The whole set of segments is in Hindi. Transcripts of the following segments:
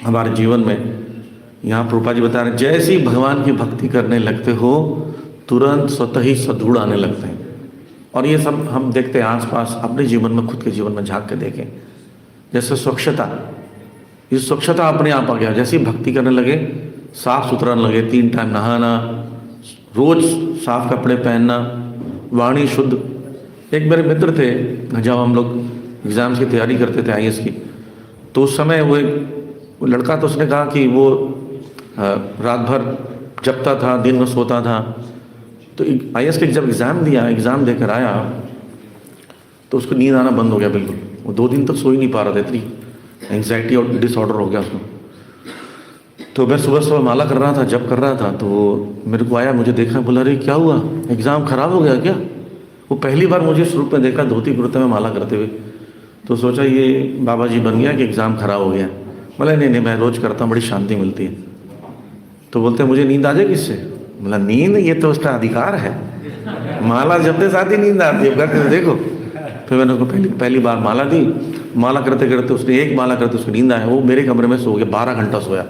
हमारे जीवन में। यहाँ प्रभुपाद जी बता रहे हैं, जैसे ही भगवान की भक्ति करने लगते हो तुरंत स्वतः ही सद्गुण आने लगते हैं। और ये सब हम देखते हैं आसपास, अपने जीवन में, खुद के जीवन में झांक के देखें। जैसे स्वच्छता, ये स्वच्छता अपने आप आ गया। जैसे ही भक्ति करने लगे, साफ सुथरा लगे, 3 टाइम नहाना, रोज साफ कपड़े पहनना, वाणी शुद्ध। एक मेरे मित्र थे, जब हम लोग एग्ज़ाम्स की तैयारी करते थे IAS की, तो उस समय वो लड़का, तो उसने कहा कि वो रात भर जगता था, दिन में सोता था। तो IAS के जब एग्ज़ाम दिया, एग्ज़ाम देकर आया, तो उसको नींद आना बंद हो गया बिल्कुल। वो 2 दिन तक सो ही नहीं पा रहा था, इतनी एंग्जाइटी और डिसऑर्डर हो गया उसको। तो मैं सुबह सुबह माला कर रहा था, जब कर रहा था, तो वो मेरे को आया, मुझे देखा, बोला अरे क्या हुआ, एग्ज़ाम खराब हो गया क्या? वो पहली बार मुझे स्वरूप में देखा, धोती कुर्ते में माला करते हुए। तो सोचा ये बाबा जी बन गया कि एग्ज़ाम खराब हो गया। बोला नहीं, मैं रोज़ करता हूँ, बड़ी शांति मिलती है। तो बोलते मुझे नींद आ जाएगी इससे। बोला नींद, ये तो उसका अधिकार है, माला जपते साथ ही नींद आती है, करके देखो। फिर मैंने उसको पहली बार माला दी। माला करते करते उसने एक माला करते उसको नींद आया। वो मेरे कमरे में सो गया, 12 घंटा सोया।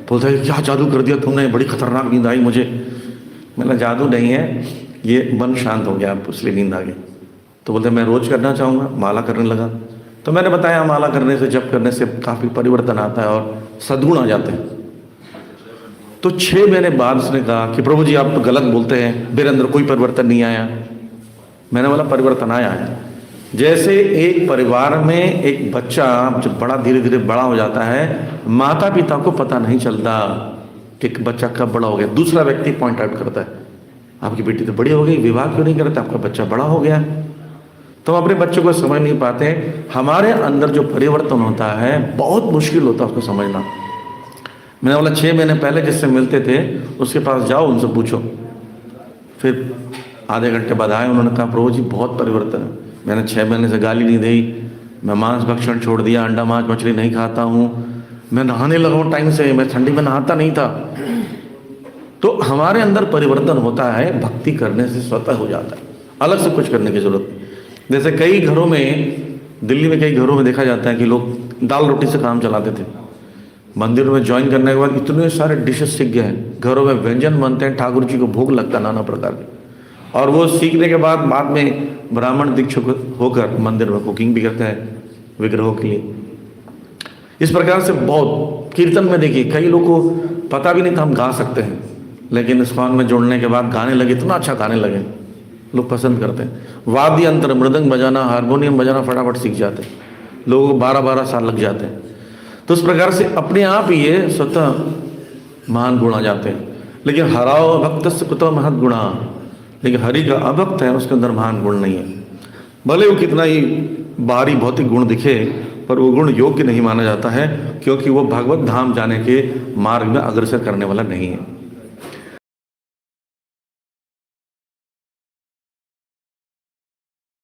बोलता है क्या जादू कर दिया तुमने, बड़ी खतरनाक नींद आई मुझे। मैंने जादू नहीं है, ये मन शांत हो गया, इसलिए नींद आ गई। तो बोलते मैं रोज़ करना चाहूँगा। माला करने लगा। तो मैंने बताया माला करने से, जप करने से काफ़ी परिवर्तन आता है और सद्गुण आ जाते हैं। तो 6 महीने बाद उसने कहा कि प्रभु जी आप तो गलत बोलते हैं, मेरे अंदर कोई परिवर्तन नहीं आया। मैंने बोला परिवर्तन आया है। जैसे एक परिवार में एक बच्चा जब बड़ा धीरे धीरे बड़ा हो जाता है, माता पिता को पता नहीं चलता कि बच्चा कब बड़ा हो गया। दूसरा व्यक्ति पॉइंट आउट करता है, आपकी बेटी तो बड़ी हो गई, विवाह क्यों नहीं करते, आपका बच्चा बड़ा हो गया। तो हम अपने बच्चों को समझ नहीं पाते। हमारे अंदर जो परिवर्तन होता है बहुत मुश्किल होता है उसको समझना। मैंने बोला 6 महीने पहले जिससे मिलते थे उसके पास जाओ, उनसे पूछो। फिर आधे घंटे बाद आए, उन्होंने कहा प्रभु जी बहुत परिवर्तन है। मैंने 6 महीने से गाली नहीं दी, मैं मांस भक्षण छोड़ दिया, अंडा मांस मछली नहीं खाता हूँ, मैं नहाने लगा हूँ टाइम से, मैं ठंडी में नहाता नहीं था। तो हमारे अंदर परिवर्तन होता है, भक्ति करने से स्वतः हो जाता है, अलग से कुछ करने की जरूरत नहीं। जैसे कई घरों में, दिल्ली में कई घरों में देखा जाता है कि लोग दाल रोटी से काम चलाते थे। मंदिर में ज्वाइन करने के बाद इतने सारे डिशेस सीख गए हैं, घरों में व्यंजन बनते हैं, ठाकुर जी को भोग लगता है नाना प्रकार के। और वो सीखने के बाद में ब्राह्मण दीक्षित होकर मंदिर में कुकिंग भी करते हैं विग्रहों के लिए। इस प्रकार से बहुत कीर्तन में देखिए कई लोगों को पता भी नहीं था हम गा सकते हैं, लेकिन इस्कॉन में जुड़ने के बाद गाने लगे, इतना अच्छा गाने लगे, लोग पसंद करते हैं। वाद्य यंत्र, मृदंग बजाना, हारमोनियम बजाना फटाफट सीख जाते हैं, लोगों को 12-12 साल लग जाते हैं। तो इस प्रकार से अपने आप ही ये स्वतः महान गुण आ जाते हैं। लेकिन हराओ भक्त से कुतो महत गुणा, लेकिन हरि का अभक्त है उसके अंदर महान गुण नहीं है। भले वो कितना ही बाहरी भौतिक गुण दिखे, पर वो गुण योग्य नहीं माना जाता है, क्योंकि वो भगवत धाम जाने के मार्ग में अग्रसर करने वाला नहीं है।